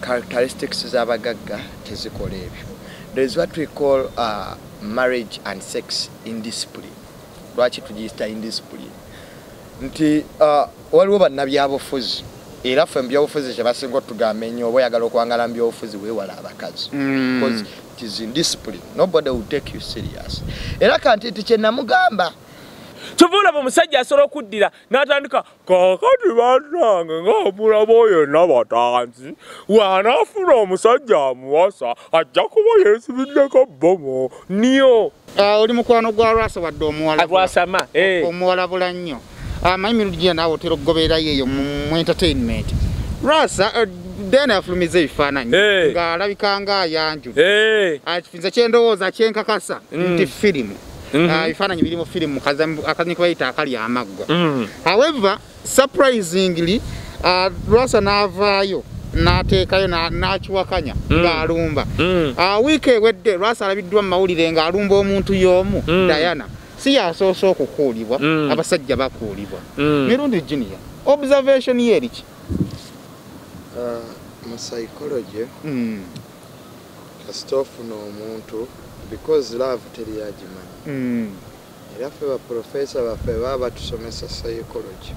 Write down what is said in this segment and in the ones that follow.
characteristics z'abagagga tezikola ebyo. There is what we call marriage and sex indiscipline. Lwaki tugiyita indiscipline? Nti waliwo bannabyabufuzi era ffe mubyabufuzi kyebasinga otugamba ennyo oba oyagala okwangala mu byobufuzi weewala abakazi. Because it is indiscipline. Nobody will take you serious. Era kanti kye namugamba Tuvula omusajja asobola okuddira n'atandika kaakati bannange ng'omulaba oyo n'abatanzi wanaafuna omusajja amuwasa ajja kuba yeesibiddeko bbomo niyo. Oli mukwano gwa Rwasa wadde omuwala Rwasama omuwalabula nnyo amanyi mirundi gye naawe otera okugobererayo eyo mu entertainment. Rwasa then afulumiza ebifaananyi ng'alabika ng'ayanjula nze kyendowooza kyenkakasa nti firimu bifaananyi biri mu firimu akazanyi kubayita akali amaggwa. However surprisingly Rwasa n'avaayo n'ateekayo n'akiwakanya ng'alumba. Wiiki ewedde Rwasa alabiddwa mu mawulire ng'alumba omuntu y'omu Diana si yasoose okukuulibwa abasajja bakuulibwa. Mirundi Junior observation ye eriki? Mu psychology kasita ofuna omuntu because love teri yagimanyi. Era ffe baprofesa baffe baba batusomesa psychology.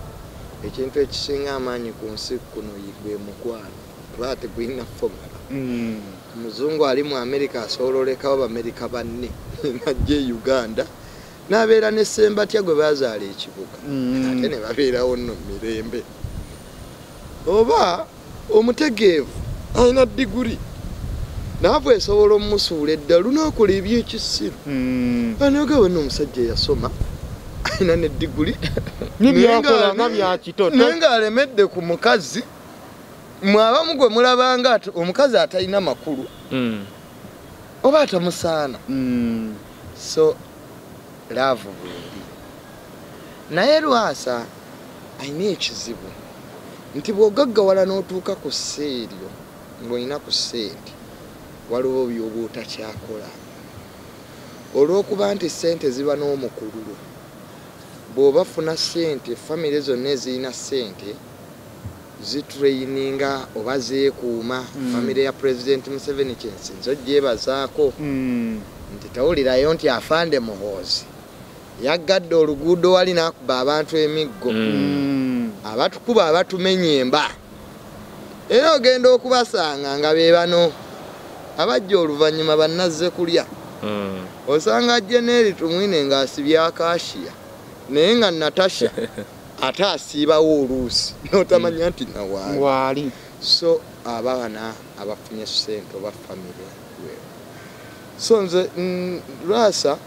Ekintu ekisinga amaanyi ku nsi kuno gwe mukwano kuba tegulina formula. Omuzungu ali mu America asobola olekawo b'Amerika banne najje Uganda n'abeera ne Sembatya gwe bazaala ekibuga ate ne babeerawo nno mirembe. Oba omutegeevu alina diguri naava esobola omusuula edda lunaakola ebyekisiru anogaba n'omusajja eyasoma alina ne diguri n'ebyakola nga bya kitoto naye ng'alemedde ku mukazi mwabamu gwe mulabanga omukazi atalina makulu oba atamusaana. So laavu bweri naye Rwasa alina ekizibu nti bw'ogaggawala n'otuuka ku sseeryo ng'olina ku ssente waliwo by'oba otakyakola olw'okuba nti ssente ziba n'omukululo. Bw'oba funa ssente famire zonna ezirina ssente zitrayininga oba zeekuuma. Famire ya President Museveni kyensinza ogyebazaako nti tawulirayo nti afande muhoozi yaggadde oluguudo wali n'akuba abantu emiggo abatukuba abatumenya emba era ogenda okubasanga nga be bano abajja oluvannyuma bannazze kulya. Osanga Jeneri Tumwine ng'asibye akashiya naye nga Natasha ate asiibawo oluusi n'otamanya nti nawaali. So abaana abafunye ssente oba famire wewe. So nze Rwasa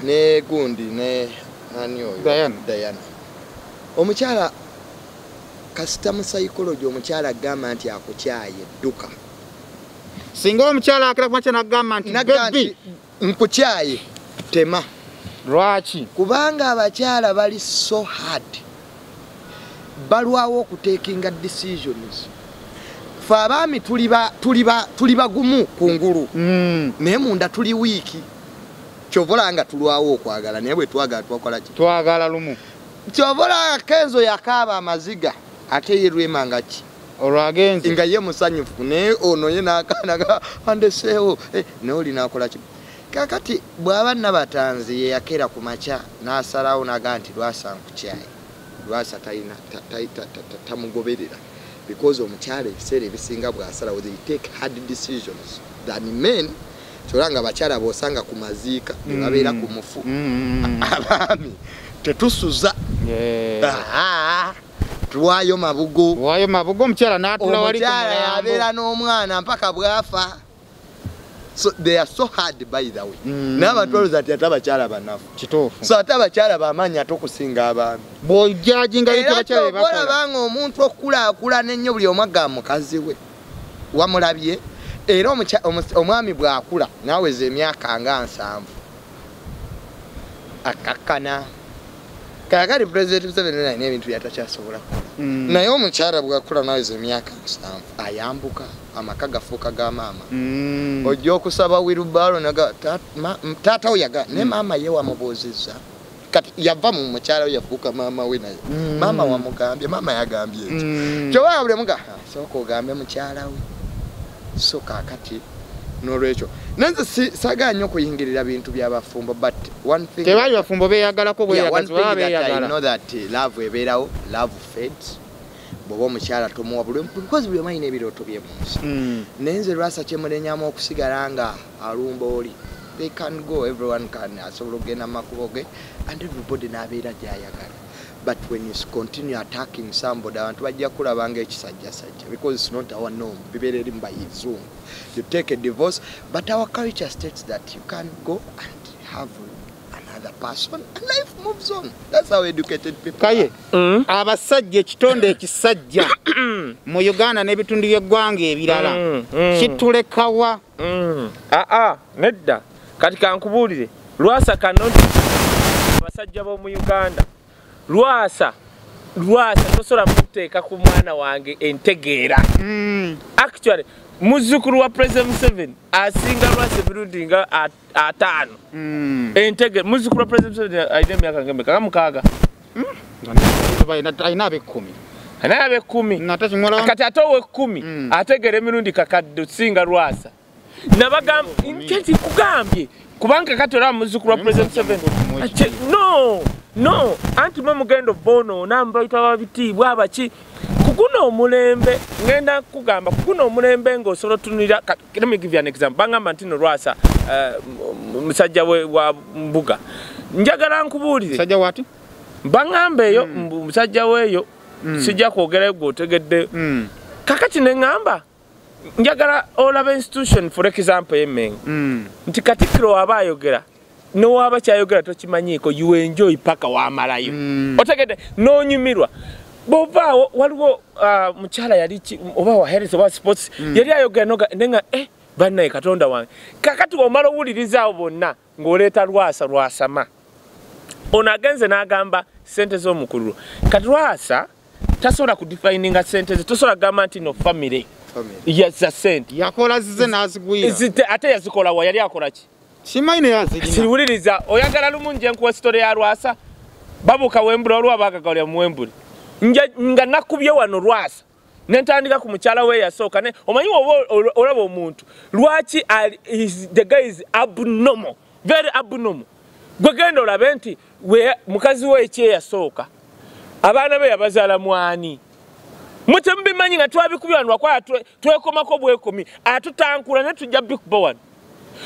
ne gundi ne ani oyo Diana omukyala kasita mu psychology omukyala agamba nti akukyaye edduka. Singa omukyala akira kumakya n'agamba nti baby nkukyaye tema. Lwaki? Kubanga abakyala bali so hard balwawo okutekinga decisions. Ffe abaami tuli bagumu kungulu naye munda tuli wiiki kyovolanga tulwawo okwagala naye bwe twagala twakola ki? Twagala lumu. Kyovola Kenzo yakaaba amaziga ate ye Rwemanga ki? Olwagenze nga ye musanyufu naye ono ye n'akaanaga andeseewo naye oli n'akola ki? Kakati bw'aba Nabatanzi ye yakera ku makya n'asalawo n'aga nti Rwasa nkukyaye. Rwasa tamugoberera because omukyala ebiseera ebisinga bw'asalawo they take hard decisions than men. Kyolanga abakyala b'osanga ku maziika ne babeera ku mufu. Abaami tetusuza tuwaayo mabugo. Waayo mabugo omukyala n'atula wali ku mulambo. Omukyala yabeera n'omwana mpaka bw'afa. So they are so hard by the way. N'abantu olowooza ati ate abakyala banafu. Kituufu. So ate abakyala b'amaanyi ate okusinga abaami. Bw'ojjajinga biki abakyala bye bakola. Era olabanga omuntu okukulaakulana ennyo buli omu agamba mukazi we wamulabye. Era omwami bw'akula n'aweza emyaka nga 7 akakkana. Kaakati President Museveni alina ebintu byatakyasobola kukola. Naye omukyala bw'akula n'aweza emyaka 7 ayambuka amaka gafuuka ga maama. Ojja okusaba wirubalo naga taata we yaga ne maama ye wamubuuzizza. Kati yava mu mukyala we yafuuka maama we naye. Maama wamugambye maama yagambye ekyo. Kyowa buli muga sooka ogambe mukyala we. so kakati n'olwekyo nanze saganya okuyingirira bintu by'abafumbo but one thing tebali bafumbo beyagalako bweyagazi I know that love ebeerawo love fades bobo omukyala tomuwa because buli omanyi n'ebirooto bye munsi nenze Lwasa kyemulenyamu okusigala nga alumba oli they can go everyone can asobola okugenda makubo ge and everybody n'abeera gy'ayagala but when you continue attacking somebody abantu bajja kulabanga ekisajja because it's not our norm bibeera eri mbayizungu you take a divorce but our culture states that you can go and have another person and life moves on. That's how educated people kaye abasajja ekitonde ekisajja mu Uganda n'ebitundu by'eggwanga ebirala kitulekawa nedda kati kankubuulire Lwasa kanoti abasajja b'omu Uganda Lwasa tosobola muteeka ku mwana wange entegeera actually muzzukulu wa President Museveni asinga Lwasa emirundi nga 5 entegeera muzzukulu wa President Museveni alina emyaka nga mukaaga alina ab'ekkumi kati ate ow'ekkumi ategeera emirundi kakadde okusinga Lwasa nabagamba nti kugambye kubanga kati olaba muzzukulu wa President Museveni no anti mwe mugendo bono namba itawa bitibwa abaki kuguna omulembe ngenda kugamba kuguna omulembe ng'osobola tunira let me give you an example bangamba nti no Lwasa musajja wa Mbuga njagala nkubuulire musajja wati bangamba eyo musajja weeyo sijja kwogera gwe otegedde kakati ne ngamba njagala olaba institution for example Emengo nti Katikkiro aba ayogera no waba kyayogera tokimanyiiko you enjoy paka wamalayo otegedde n'onyumirwa bova waliwo mukyala yali oba wa health oba sports yali ayogera nenga bannaye Katonda wange kakati omala owuliriza bonna ng'oleeta Lwasama ono agenze n'agamba sente z'omukulu kati Lwasa tasobola kudefininga sente ze tosobola gamba nti no family yes a sente yakola zize n'azigwira ate yazikola wa yali akola ki simaine yazirina siwuliriza oyagala lumunje nkuwa story ya Lwasa babuka Wembule olwa bagagalya mu Wembule nga nakubye wano Lwasa nentandika ku mukyala we yasooka ne omanyi olaba omuntu lwaki the guy is abnormal very abnormal gwegenda olabe nti mukazi we ekye yasooka abaana be yabazaala mwani mutembimanyi nga twabikubye wano wakwaya twekomako bwekomi atutankula ne tujja bikuba wano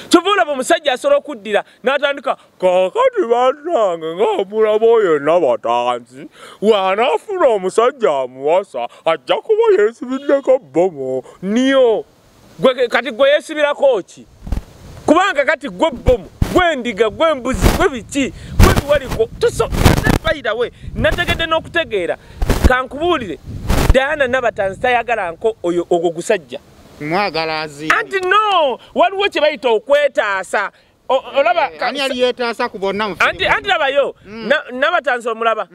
tuvula omusajja asobola okuddira n'atandika kakati bannange ng'omulaba oyo nabatanzi wanaafuna omusajja amuwasa ajja kuba yeesibiddeko bomo niyo kati gwe yeesibirako ki kubanga kati gwe bomo gwendiga gwembuzi gwebiki gwebiwaliko tosobayira we nategedde n'okutegeera kankubuulire Diana Nabatanzi tayagala nko oyo ogwo gusajja mwagala azi anti no waliwo kye bayita okwetaasa olaba ani ali yetaasa kubonna anti labayo Nabatanzi omulaba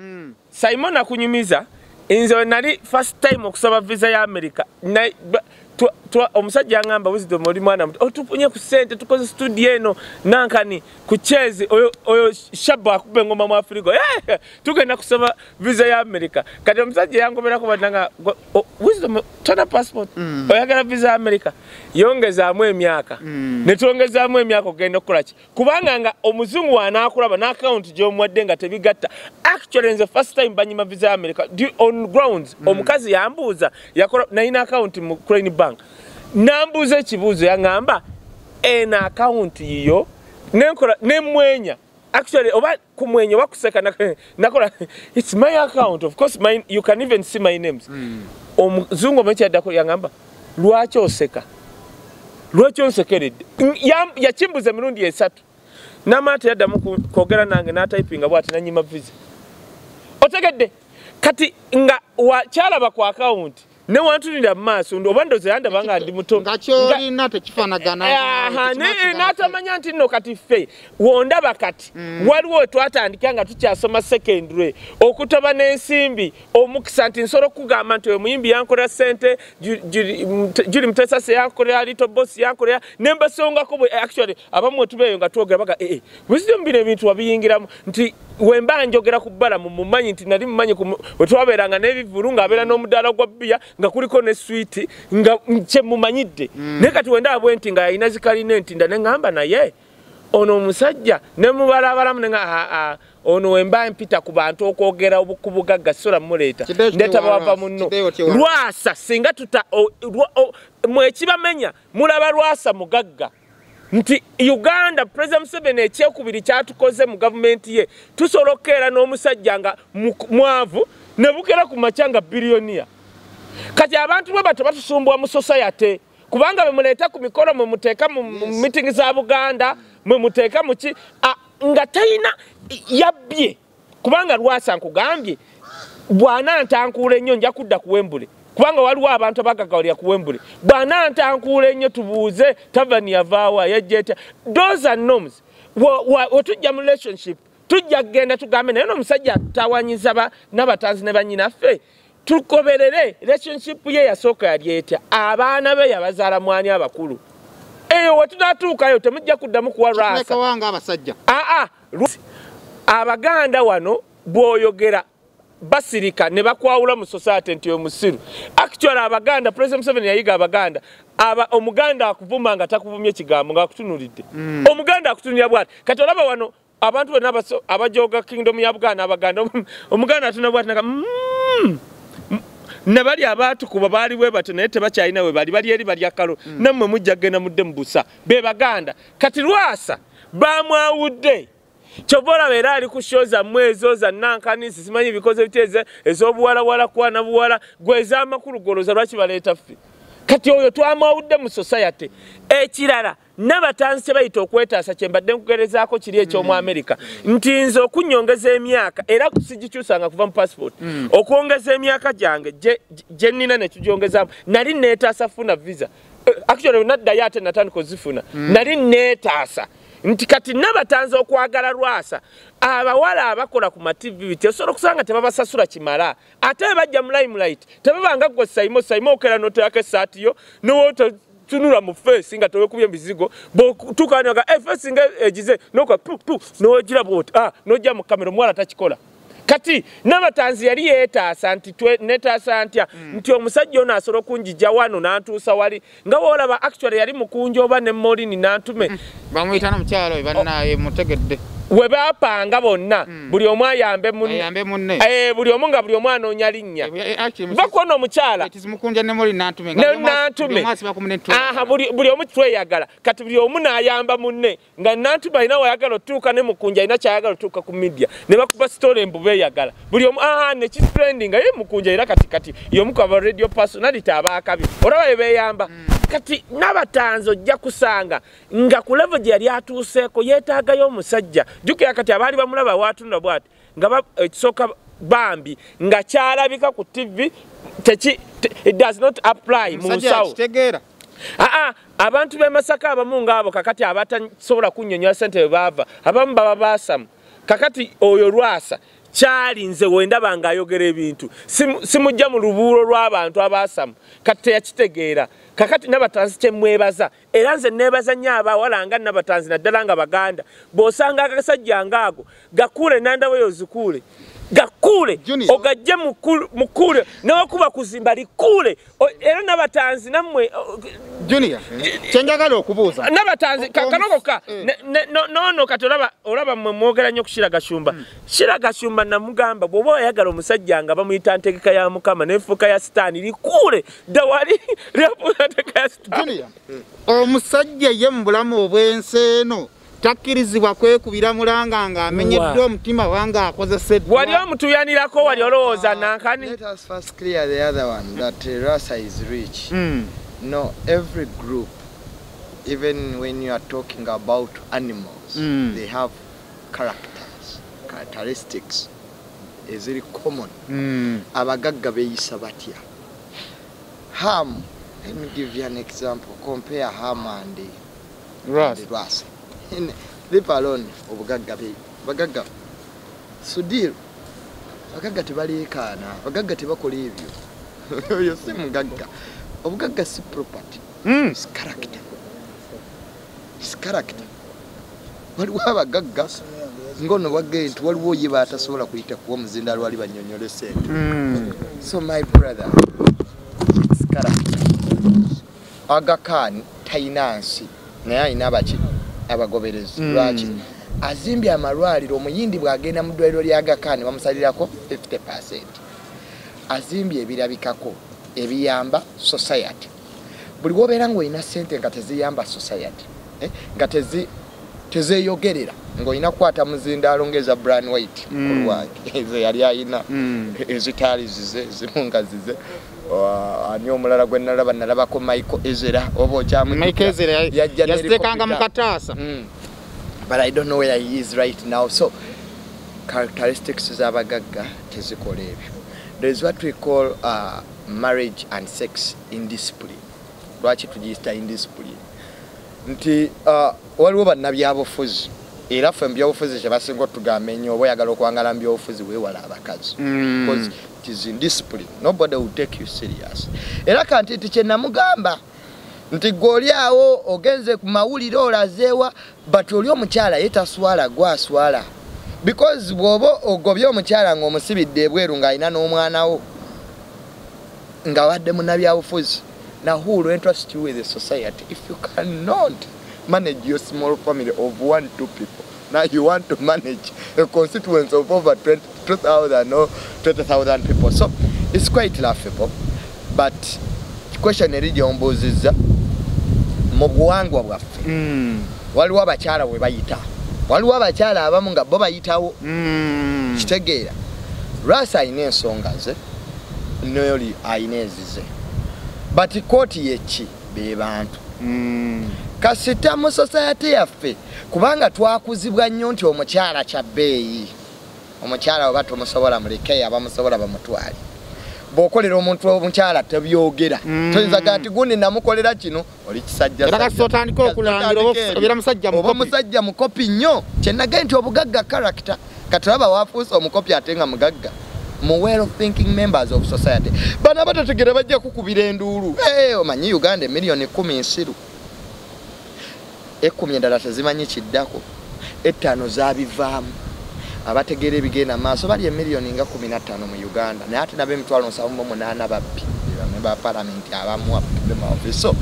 Simon akunyumiza nze nali first time okusaba visa ya America omusajja ngamba wisdom oli mwana otupunye ku sente tukoze studio eno nankani ku chezi oyo shabu akube ngoma mu Afrika tugenda kusaba visa ya America kati omusajja yangobera ko badanga wisdom tona passport oyagala visa ya America yongezaamu emyaka ne tuongezaamu emyaka ogenda okukola ki kubanga nga omuzungu anaakulaba na account gy'omuwadde nga tebigatta actually nze first time banyima visa ya America on grounds omukazi yambuuza yakola nine account mu Crane Bank nambuuza ekibuuzo yangamba ena account yiyo nenkola nemwenya actually oba kumwenya wakuseka nakola it's my account of course mine you can even see my names omuzungu omekyadako yangamba lwaki oseka lwaki onsekeredde yakimbuza emirundi 3 namata yaddamu kwogera nange n'atypinga bw'ati nanyima visa otegedde kati nga wakyalaba ku account ne wantunira maaso oba ndoze yandabanga ndi muto ngakyoli nate kifanagana natamanya nti nno kati ffe wondaba kati waliwo twatandika nga tukyasoma secondary okutaba n'ensimbi omukisa nti nsobola okugamba nti omuyimbi yankolera sente Juli Mutesase yankolera Little Boss yankolera nembasongako actually abamu tubeeyo nga twogera baga wisdom bino ebintu wabiyingiramu nti wemba njogera ku bbala mumanyi nti nali mumanyi we twabeeranga n'ebivulu ng'abeera n'omudaala gwa bbiya nga kuliko ne sweet nga kye mumanyidde ne kati wenda abwenti nga alina zikaline ntinda ne ngamba naye ono omusajja ne mubalabalamu ne nga ono wemba mpita ku bantu okwogera okubugagga sola muleeta ndeta bava munno Lwasa singa tuta mwekibamenya mulaba Lwasa mugagga nti Uganda President Museveni ekyekubiri kyatukoze mu gavumenti ye tusolokera n'omusajja nga mwavu ne bukera ku machanga bilionia kati abantu bwe bato batusumbwa mu society kubanga bemuleeta ku mikolo mu muteeka mu meeting za Buganda mu muteeka mu ki nga tayina yabbye kubanga Lwasa nkugambye bwana ntankule nnyo nja kudda ku Wembule kubanga waliwo abantu abagagawalira ku Wembule bwana ntankule nnyo tubuuze tavani yavaawa yajjeta those are norms tujja mu relationship tujja kugenda tugambe naye n'omusajja tawanyiza n'abatanzi ne bannyinaffe tukoberere relationship ye yasooka yali etya abaana be yabazaala mwani abakulu eyo wetunatuukayo temujja kuddamu kuwa Lwasa wanga abasajja Abaganda wano bw'oyogera basirika ne bakwawula mu society nti omusiru actually Abaganda President Museveni yayiga Abaganda omuganda akuvuma nga takuvumye ekigambo nga akutunulidde omuganda akutunulya bwati kati olaba wano abantu bonna abajoga kingdom ya Buganda Abaganda omuganda atuna bwati naga nabali abantu kuba bali we bato naye tebakyalina we bali eri bali akalo nammwe mujja genda mudde mubusa be Baganda kati Lwasa bamwawudde Chobola bera ali kushoza mwezo za nankanisi simanyi bikoze biteze ezobuwala wala kwana buwala gweza amakulu goloza lwaki baleeta ffe kati oyo twamawudde mu society ekirala n'abatanzi bayita okwetaasa kyembadde nkugerezaako kiri ekyomu America nti nze okunyongeza emyaka era sigikyusanga kuva mu passport okwongeza emyaka gyange gye nnina ne tugyongezaamu nali neetaasa funa visa actually naddayo ate natandika ozifuna nali neetaasa nti kati n'abatanzi okwagala Lwasa abawala abakola ku ma-TV biti osobola okusanga tebabasasula kimala ate bajja mu limelight tebabanga gwe sayimo okera noteako essaati yo tunula mu face nga towekubye mizigo tukanaga face nga egize noka nogira bwoti nojja mu kamera omuwala takikola kati n'abatanzi yali yeetaasa nti netaasa ntya nti omusajja ono asobola okunjija wano n'antuusa wali nga woolaba actually yali mukunja oba ne Morini n'antume bamuyita n'omukyalo bannaye mutegedde we bapanga bonna buli omu ayambe munne buli omu nga buli omu anoonya linnya bakono omukyala buli omu tweyagala kati buli omu n'ayamba munne nga nantume alina wayagala otuuka ne mukunja alina kyayagala otuuka ku media ne bakuba sitole embu beeyagala buli omu nekitrending nga ye mukunja era katikati y'omu kwaba radio personality abaakabi olaba ye beeyamba kati n'abatanzi ojja kusanga nga ku level gye yali atuuseeko yeetaagayo omusajja jukira kati abaali bamulaba watunula bwati nga ekisooka bambi nga kyalabika ku TV it does not apply mu nsawo abantu b'e Masaka abamu ng'abo kakati abatasobola kunnyonnyola ssente bwe baava abamu baba baasamu kakati oyo Lwasa kyalinze wendaba ng'ayogera ebintu simujja mu lubuulo lw'abantu abaasamu kati teyakitegeera kakati n'abatanzi kyemwebaza era nze neebaza nnyo abawala nga n'abatanzi naddala nga Baganda bw'osanga akasajja ng'ago gakule nandaweyo zikule gakule ogajje mukule n'okuba kuzimba likule era n'abatanzi nammwe Junior kyenjagala okubuuza n'abatanzi kanokoka nono kati olaba mmwe mwogera nnyo ku Shira Gashumba namugamba bw'oba oyagala omusajja nga bamuyita ntegeka ya Mukama n'enfuuka ya sitaani likule dawali ntegeka ya sitaani Junior omusajja ye mu bulamu obw'ensi eno takkirizibwa kwekubira mulanga nga amenyeddwa omutima wange akozeseddwa wali omutuyanirako wali olowooza nankani. Let us first clear the other one that Rasa is rich. No, every group, even when you are talking about animals, they have characteristics. Is very common. Abagagga beyisa batya. Ham, let me give you an example. Compare Ham and Rasa. Leave alone Bagagga Sudir Bagagga tebali kana Bagagga tebakola ebyo oyo si mugagga obugagga si property is character waliwo abagagga ngono wagenti waliwo yiba atasobola kuyita kuwa muzinda lwali bannyonnyole sente so my brother character. Aga Khan tainansi naye alina abagoberezi lwaki azimbye amalwaliro omuyindi bwagenda mu ddwaliro lya Aga Khan bamusalirako 50%. Azimbye ebirabikako ebiyamba society. Buli wobeera ng'olina ssente nga teziyamba society nga tezeeyogerera ng'olina kukwata muzindaalo ng'eza Brian White kulwange ezo yali alina ezitaali zize ezimu nga zize ani omulala gwe nalabako Michael Ezra oba yazitekanga mu kataasa. But I don't know where he is right now. So characteristics z'abagagga tezikola ebyo. There is what we call marriage and sex indiscipline. Lwaki tugiyita indiscipline? Nti waliwo bannabyabufuzi era ffe mu byobufuzi kye basinga otugamba ennyo oba oyagala okwangala mu byobufuzi weewala abakazi. Because it is indiscipline. Nobody will take you serious. Era kanti kye namugamba nti goli awo ogenze ku mawulire olazeewa but oli omukyala yetaswala gwaswala. Because bw'oba ogobye omukyala ng'omusibidde ebweru ng'alina n'omwana wo nga wadde munnabyabufuzi. Now who will interest you with the society if you cannot manage your small family of 1-2 people? Now you want to manage a constituency of over 2,000 or 20,000 people. So it's quite laughable. But the question is mu buwangwa bwaffe waliwo abakyala we bayita. Waliwo abakyala abamu nga bo bayitawo. Kitegeera. Rasa alina ensonga ze, Noeli alina ezize. But kooti yeki be bantu. Kasita mu society yaffe kubanga twakuzibwa nnyo nti omukyala kya bbeeyi. Omukyala oba tumusobola muleke abamusobola bamutwale. Bw'okolera omuntu omukyala tebyogera. Toyinza kati gundi namukolera kino oli kisajja. Era kasi otandika okulangira obeera musajja mukopi. Oba musajja mukopi nnyo. Kyenagambye nti obugagga character. Kati olaba waafuusa omukopi ate nga mugagga. Mu well of thinking members of society. Bano abatategera bajja kukubira enduulu. Omanyi Uganda emiliyoni 10 nsiru. 10 endala tezimanyi kiddako. 5 zaabivaamu. Abategera ebigenda maaso bali emiliyoni nga 15 mu Uganda. Naye ate n'ab'emitwalo 7.8 babbi. Ba parliament abamu ab'ema office. So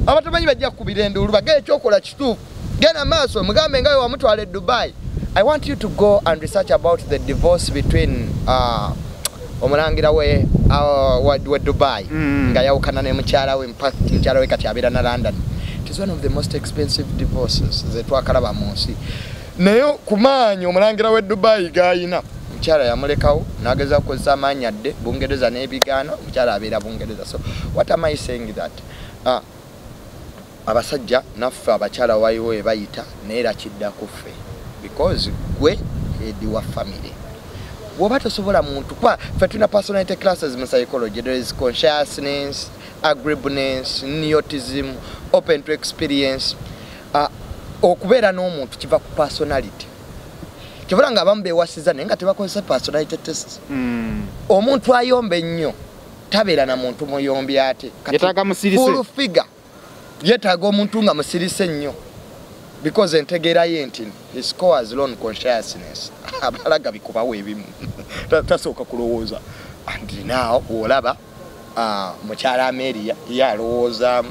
abatamanyi bajja kukubira enduulu bagee ekyokola kituufu. Genda maaso mugambe nga wamutwala e Dubai. I want you to go and research about the divorce between omulangira we Dubai nga yawukana ne mukyala we mukyala we kati abeera na London. It is one of the most expensive divorces ze twakalaba mu nsi. Naye kumaanyi omulangira we Dubai gayina mukyala yamulekawo n'ageza kukozesa amaanyi adde Bungereza n'ebigaana mukyala abeera Bungereza. So what am I saying that abasajja naffe abakyala wayiwo ebayita naye era kiddako ffe because gwe head wa family. Woba tosobola muntu kwa ffe tuna personality classes mu psychology. There is consciousness, agreeableness, neuroticism, open to experience. Okubeera n'omuntu kiva ku personality. Kivula nga abamu beewasiza naye nga tebakozesa personality test. Omuntu ayomba ennyo tabeera na muntu muyombi ate. Yetaaga musirise. Full figure. Yetaaga omuntu nga musirise nnyo. Because entegeera ye nti he scores on consciousness. Abalaga bikubawo ebimu. Tasooka kulowooza. And now olaba mukyala Amelia yalowoozaamu.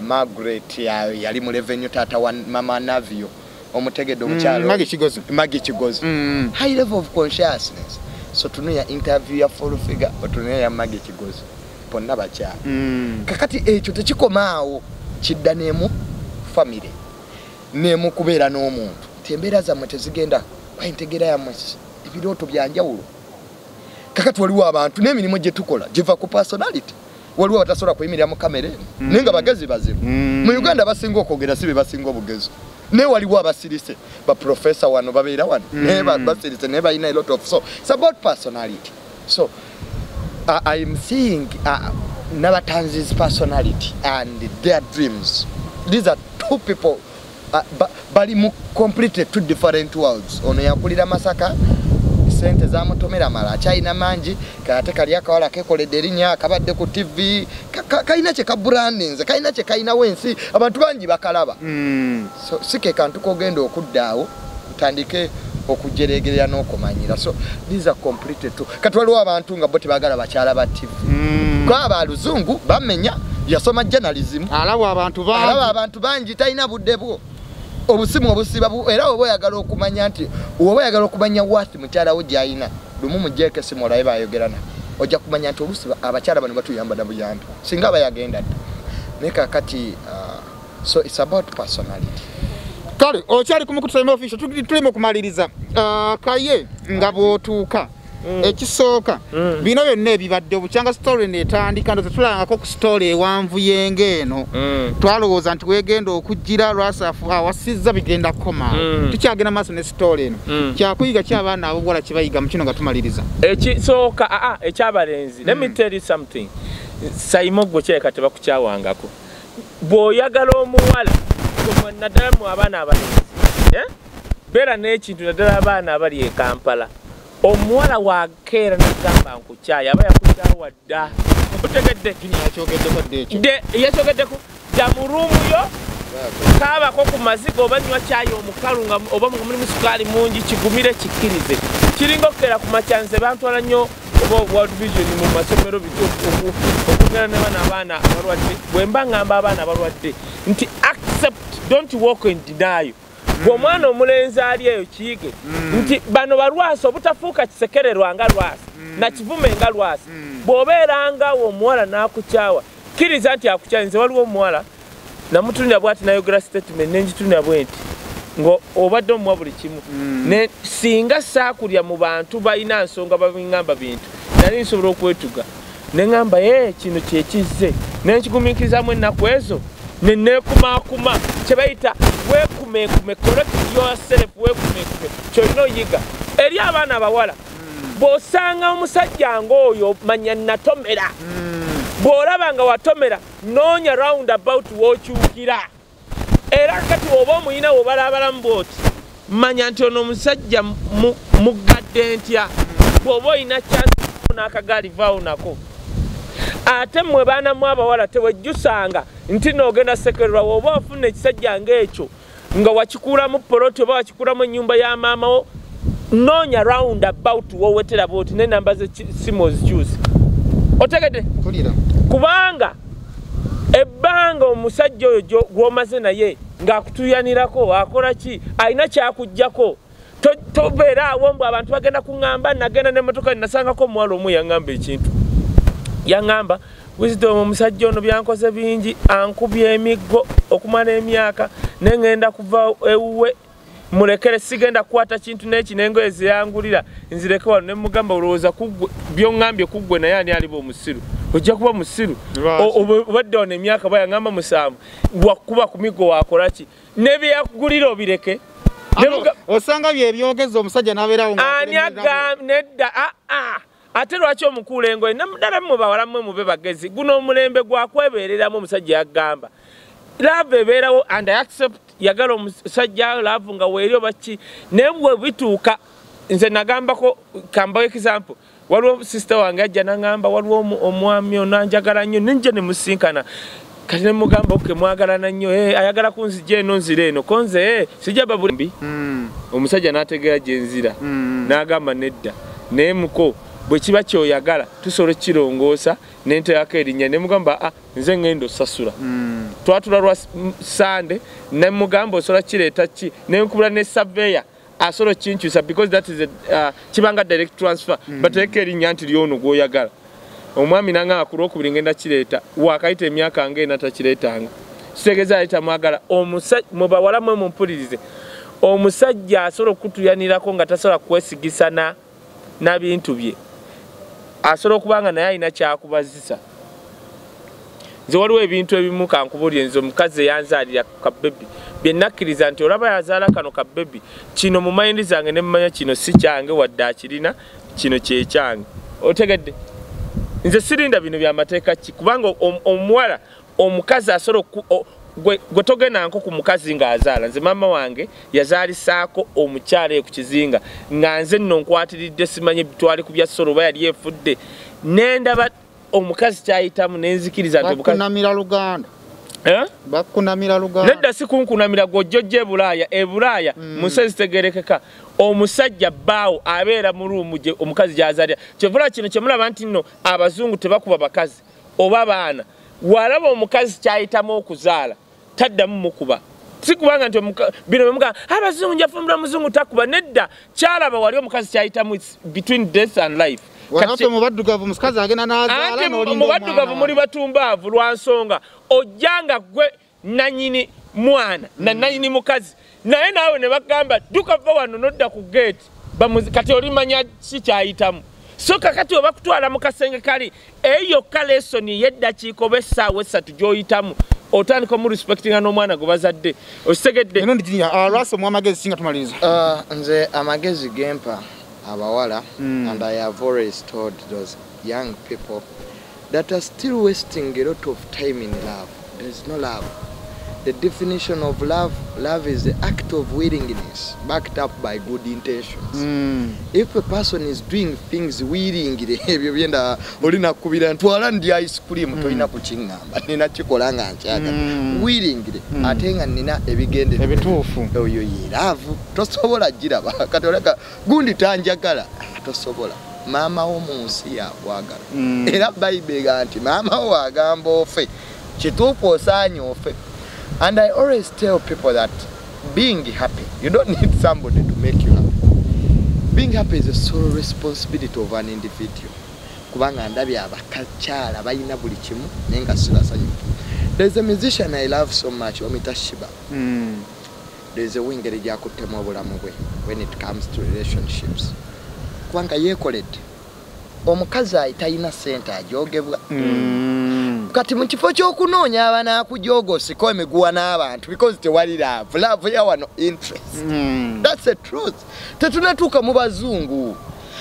Margaret yali mu revenue taata wa mama Navio. Omutegedde omukyala Maggie Kigozi. High level of consciousness. So tunuya interview ya full figure otunuya ya Maggie Kigozi. Ponna bakyala. Kakati ekyo tekikomaawo kidda neemu family. Nemu kubeera n'omuntu. Tembeera zammwe tezigenda entegeera yammwe ebirooto byanjawulo. Kakati waliwo abantu n'emirimu gye tukola giva ku personality. Waliwo batasobola kuyimirira mu kamera eno naye nga bagezi bazibu. Mu Uganda basinga okwogera si be basinga obugezi. Naye waliwo abasirise baprofesa wano babeera wano naye basirise naye balina a lot of so it's about personality. So I'm seeing Nabatanzi's personality and their dreams. These are two people bali mu completely two different worlds. Ono yakulira Masaka sente za mutomera mala China manji kate kali akawala kekoledde erinnya akabadde ku TV kaina kye ka branding kaina kye kaina wensi abantu bangi bakalaba. So sike kantu kogenda okuddaawo utandike okujeregerera n'okumanyira. So these are completely two. Kati waliwo abantu nga bo tebagala bakyala ba TV. kwa abaluzungu bamenya yasoma journalism alaba abantu bangi talina budde bwo obusimu obusiba era obo yagala okumanya nti obo yagala okumanya wati mukyala wo gyayina lumu mujeke simu live ayogerana ojja kumanya nti olusiba abakyala bano batuyamba na buyambi singa bayagenda neka kati so it's about personality. Kale okyali kumukutusema official tulimo kumaliriza kaye nga bwotuuka ekisooka bino byonna ebibadde obukyanga story netandika ndo tetulangako ku story ewanvu yenge eno twalowooza nti wegenda okujjira lwasafu awasizza bigenda koma tukyagenda maaso ne story eno kyakuyiga ky'abaana abobuwala kyebayiga mu kino nga tumaliriza ekisooka ekyabalenzi let me tell you something sayimoggo kyeka tebakukyawangako bw'oyagala omuwala naddala mu abaana abalenzi beera n'ekintu naddala abaana abali e Kampala omuwala wakeera n'agamba nkukyaya aba yakukyawa dda otegedde yakyogeddeko dda mu ruumu yo kaabako ku maziga oba nywa kyayi omukalu oba mulimu sukaali mungi kigumire kikkirize kiringa okukeera ku makyanze bantwala nnyo oba World Vision mu masomero okugera ne bana abaana abalwadde bwe mba ngamba abaana abalwadde nti accept don't walk in denial bw'omwana omulenzi ali eyo kiyige nti bano balwasi obutafuuka kisekererwa nga lwasi nakivume nga lwasi bw'obeerangawo omuwala n'akukyawa kkiriza nti akukyawa nze waliwo omuwala namutunira bwati nayogera statement nengitunira bwe nti ng'obadde omuwa buli kimu singa saakulya mu bantu balina nsonga babiŋŋamba bintu nali nsobola okwetuga ne ŋŋamba kino kyekizze nenkigumiikirizamu ennaku ezo neneekumaakuma kye bayita weekumeekume correct yourself weekumeekume kyolina oyiga eri abaana abawala bw'osanga omusajja ng'oyo manya natomera bw'olaba nga watomera noonya round about w'okyukira era kati oba omuyina wobalabalamu bwoti manya nti ono omusajja muggadde ntya bw'oba oyina kyansi n'akagaali vaawo nako ate mmwe baana mu abawala tewejjusanga nti noogenda sekererwa woba ofuna ekisajja ng'ekyo nga wakikuulamu poloti oba wakikuulamu ennyumba ya maamawo noonya round about wowetera bwoti n'enamba z'essimu ozikyusa otegedde kubanga ebbanga omusajja oyo gw'omaze naye ng'akutuyanirako akola ki alina kyakuggyako tobeera awo mbw abantu bagenda kuŋŋamba nagenda n'emmotoka nasangako omuwala omu yaŋŋamba ekintu yaŋŋamba wisdom omusajja ono byankoze bingi ankubye emiggo okumala emyaka neŋŋenda kuva ewuwe mulekere sigenda kukwata kintu n'eki n'engoye zeyangulira nzireke wano ne mugamba olowooza by'oŋŋambye kuggwe naye ani aliba omusiru ojja kuba musiru obadde ono emyaka bayaŋŋamba 7 wakuba ku miggo wakola ki ne byeyakugulira obireke osanga byebyogeza omusajja n'abeerawo ani nedda ate lwaki omukuula engoye naddala mmwe bawala mmwe mube bagezi guno omulembe gwakwebeereramu omusajja yaggamba laavu ebeerawo and I accept yagala omusajja laavu nga weeri oba ki naye bwe bituuka nze nagambako kambawo example waliwo sister wange ajja naŋŋamba waliwo omwami onanjagala nnyo ninje ne musinkana kati ne mugamba oke mwagalana nnyo ayagala kunzija eno nzira eno konze sijja babuli omusajja n'ategeera gye nzira n'agamba nedda naye muko bwe kiba kyoyagala tusobola kirongoosa nenteako erinnya ne mugamba nze ŋŋenda osasula twatula lwa Sande ne mugamba osobola kireeta ki ne nkubula ne surveyor asobola kinkyusa because that is kibanga direct transfer bateeka erinnya nti lyono gw'oyagala omwami nanga ku Lwokubiri ngenda kireeta wakayita emyaka ng'ena takireetanga kitegeeza ayita mwagala mu bawala mwe mumpulirize omusajja asobola okutuyanirako nga tasobola kwesigisa na bintu bye asobola okubanga naye alina kyakubazisa nze waliwo ebintu ebimu kankubulire nze omukazi eyanzaalira kabebi bye nakkiriza nti olaba yazaala kano kabebi kino mu mayindi zange ne mmanya kino si kyange wadde akirina kino kyekyange otegedde nze sirinda bino byamateeka ki kubanga omuwala omukazi asobola gwe togendanko ku mukazi ng'azaala nze maama wange yazaalisaako omukyala eyo ku kizinga nga nze nno nkwatiridde simanye bitwali ku bya ssolo oba yali efudde nendaba omukazi kyayitamu nenzikiriza nti bakunamira Luganda bakunamira Luganda nedda si kunkunamira gw'ojjojja ebulaaya mu nsi ezitegerekeka omusajja bbaawo abeera mu ruumu gye omukazi gy'azaalira kyevula kino kyemulaba nti nno abazungu tebakuba bakazi oba baana walaba omukazi kyayitamu okuzaala taddamu mukuba sikubanga nti bino muka abazungu njafumbira muzungu takuba nedda kyalaba wali omukazi kyayitamu between death and life kati mubaddugavu musikazi agenda n'azaala n'olinda mubaddugavu muri batumbavu lwa nsonga ojjanga gwe nanyini mwana na nanyini mukazi naye naawe ne bagamba dukava wano nodda ku gate kati olimanya kikyayitamu so kakati oba kutwala mu kasenge kali eyo kalesoni yeddakiiko oba essaawa essatu gy'oyitamu otandika mu respectinga n'omwana gwe bazadde okitegedde eno ndikinya lwasi omu amagezi singa tumaliriza nze amagezi gempa abawala and I have always told those young people that are still wasting a lot of time in love. There is no love. The definition of love is the act of willingness backed up by good intentions. If a person is doing things willingly, ebyo byenda olina kubira ntwala ndi ice cream toyina kuchingamba nina chikolanga nchaga willingly atenga nina ebigende ebituufu oyo love tosobola giraba katoleka gundi tanjagala tosobola mama wo munsi yakwagala era Bible ganti mama wo agamba ofe kituufu osaanye ofe. And I always tell people that being happy, you don't need somebody to make you happy. Being happy is a sole responsibility of an individual. Kubanga ndabya abakachala bayina buli kimu nenga sirasanyuka. There's a musician I love so much, Omita Shiba. There's a wingeri gyakutema obulamu bwe when it comes to relationships. Kubanga yekoledde omukazi ayitayina sente ajogebwa. Kati mu kifo ky'okunoonya abana kujogo siko emiguwa n'abantu because tewali love yawa no interest. That's the truth. Tetunatuuka mu bazungu.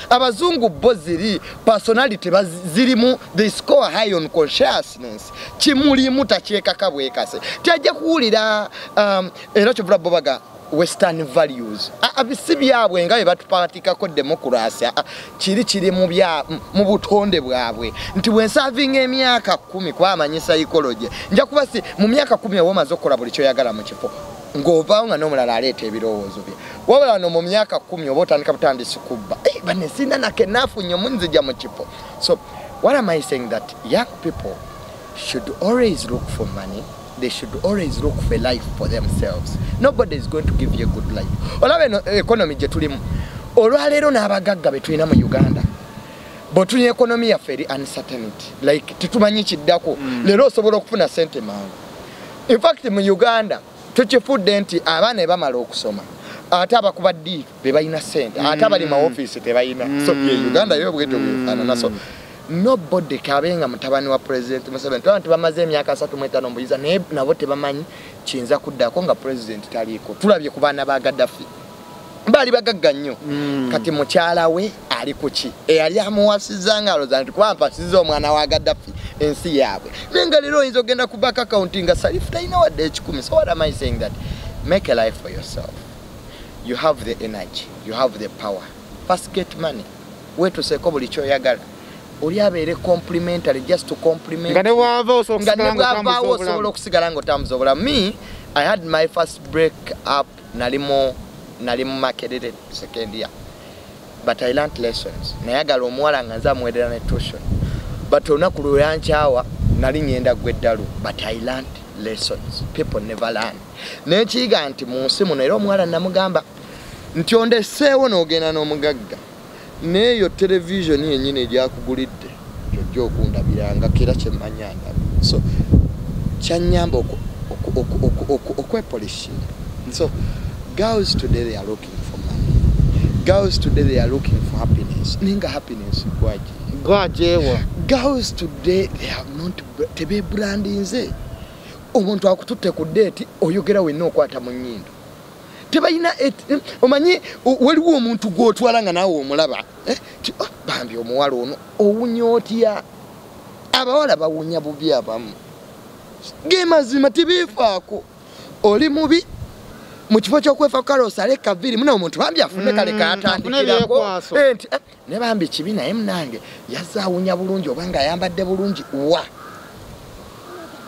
Abazungu bo ziri personality zirimu they score high on consciousness. Kimulimu takyekaka bwekase. Tajja kuwulira era kyovula bobaga Western values. Abisibyabwe nga batupatikako democracy kiri mu butonde bwabwe nti wensavinga emyaka 10 kwamanyi psychology nja kubasi mu myaka 10 owomaze okukola buli kyoyagala mu kifo ng'ovaawo nga n'omulala aleeta ebirowoozo bye wabula no mu myaka 10 oba otandika butandisi kubba bane sina nakenaafunye omunzija mu kifo. So what am I saying that young people should always look for money. They should always look for life for themselves. Nobody is going to give you a good life. Olabe no economy je tulimu. Olwaleero n'abagagga betulina mu Uganda. Botuli economy ya feri uncertainty. Like tutumanyi kiddako. Leero osobola okufuna sente mangu. In fact mu Uganda tukifudde nti abaana bamala okusoma. Ate abakuba ddi be balina sente. Ate abali ma office tebalina. So Uganda yo bweto bwefaanana. So nobody kabenga mutabani wa president Museveni abantu bamaze emyaka 35 mbuyiza naye nabo tebamanyi kinza kuddako nga president taliko. Tulabye ku baana ba Gaddafi bali bagagga nnyo kati mukyala we ali kuki eyali amuwasiza nga aloza nti kwampa sizo omwana wa Gaddafi ensi yaabwe nenga lero oyinza ogenda ku bank account nga salifu talina wadde ekikumi. So what am I saying that make a life for yourself. You have the energy, you have the power. First get money. Wetu seko buli kyoyagala oli abeere complimentary just to compliment ngane wava okusigala nga otambuza obulamu. Me I had my first break up nali mu Makerere second year but I learned lessons. Nayagala omuwala nga nza amwedera ne tuition but olunaku lwe yankyawa nali nyenda gweddalu but I learned lessons. People never learn. Nekiyiga nti mu nsi muno era omuwala namugamba nti ondeseewo n'ogenda n'omugagga neyo television yenyine egyakugulidde jjo okundabiranga kera kyemmanyanda. So kyanyamba okwepolishing. So girls today they are looking for money. Girls today they are looking for happiness. Ninga happiness gwajewa. Girls today they have not tebe brandinze. Omuntu akututte ku date oyogera wenna okwata mu nnyindo. Tebayina omanyi waliwo omuntu gw'otwala nga naawe omulaba bambi omuwala ono owunya otya. Abawala bawunya bubi abamu ge mazima tebeefaako. Oli mubi mu kifo ky'okwefa Carlos aleka viri muna omuntu bambi afune kale kaatandikirako ne bambi kibi naye munange yazaawunya bulungi oba nga ayambadde bulungi wa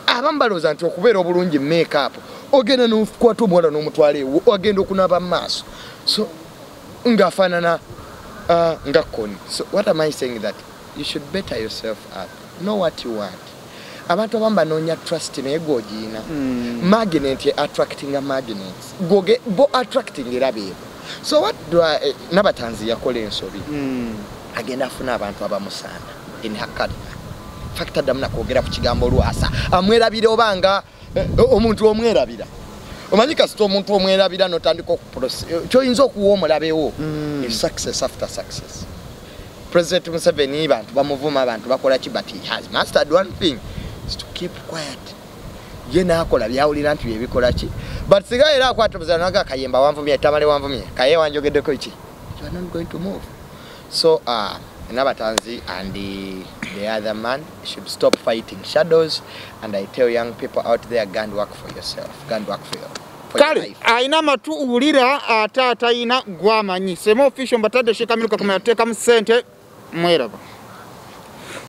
abamu balooza nti okubeera obulungi make up ogenda n'okwata omuwala n'omutwala ewo ogenda okunaaba mu maaso so ng'afaanana nga koni. So what am I saying that you should better yourself up, know what you want, abantu abamba nonya trust naye gojina magnet attracting a magnets goge bo attracting erabe so what do I nabatanzi yakola ensobi agenda afuna abantu abamusana in hakad factor damna kwogera ku kigambo Lwasa amwerabira obanga omuntu omwerabira omanyika sto omuntu omwerabira notandika kyoyinza okuwa omulabewo is success after success. President Museveni bantu bamuvuma abantu bakola ki but he has mastered one thing is to keep quiet. Yena akola byawulira nti ebikola ki but siga era akwatobuzana naga kayemba wanvumye tamale wanvumye kaye wanjogeddeko ki you are not going to move. So Nabatanzi and the other man should stop fighting shadows, and I tell young people out there, go and work for yourself, go and work for your life. Aina matu ulira atata ina guamanyi semo official mbatade shika miluka kumayateka msente mwera.